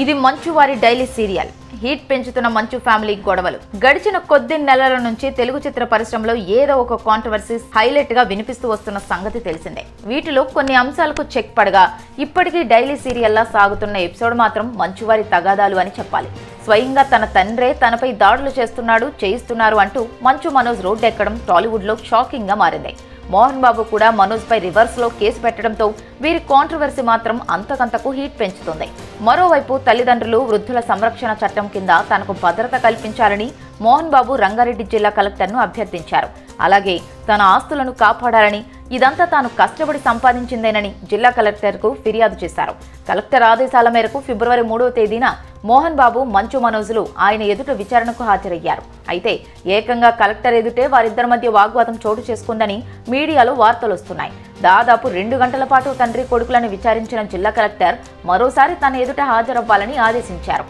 ఇది మంచు వారి డైలీ సీరియల్. హీట్ పెంచుతున్న మంచు ఫ్యామిలీ గొడవలు గడిచిన కొద్ది నెలల నుంచి తెలుగు చిత్ర పరిశ్రమలో ఏదో ఒక కాంట్రవర్సీస్ హైలైట్ గా వినిపిస్తూ వస్తున్న సంగతి తెలిసిందే. వీటిలో కొన్ని అంశాలకు చెక్ పడగా ఇప్పటికీ డైలీ సీరియల్లా సాగుతున్న ఎపిసోడ్ మాత్రం మంచువారి తగాదాలు అని చెప్పాలి. స్వయంగా తన తండ్రే తనపై దాడులు చేయిస్తున్నారు అంటూ మంచు మనోజ్ రోడ్డెక్కడం టాలీవుడ్ లో షాకింగ్ గా మారింది. మోహన్ బాబు కూడా మనోజ్ పై రివర్స్ లో కేసు పెట్టడంతో వీరి కాంట్రవర్సీ మాత్రం అంతకంతకు హీట్ పెంచుతుంది. మరోవైపు తల్లిదండ్రులు వృద్ధుల సంరక్షణ చట్టం కింద తనకు భద్రత కల్పించాలని మోహన్ బాబు రంగారెడ్డి జిల్లా కలెక్టర్ను అభ్యర్థించారు. అలాగే తన ఆస్తులను కాపాడాలని, ఇదంతా తాను కష్టపడి సంపాదించిందేనని జిల్లా కలెక్టర్కు ఫిర్యాదు చేశారు. కలెక్టర్ ఆదేశాల మేరకు ఫిబ్రవరి 3వ తేదీన మోహన్ బాబు, మంచు మనోజులు ఆయన ఎదుట విచారణకు హాజరయ్యారు. అయితే ఏకంగా కలెక్టర్ ఎదుటే వారిద్దరి మధ్య వాగ్వాదం చోటు చేసుకుందని మీడియాలో వార్తలొస్తున్నాయి. దాదాపు 2 గంటల పాటు తండ్రి కొడుకులను విచారించిన జిల్లా కలెక్టర్ మరోసారి తన ఎదుట హాజరవ్వాలని ఆదేశించారు.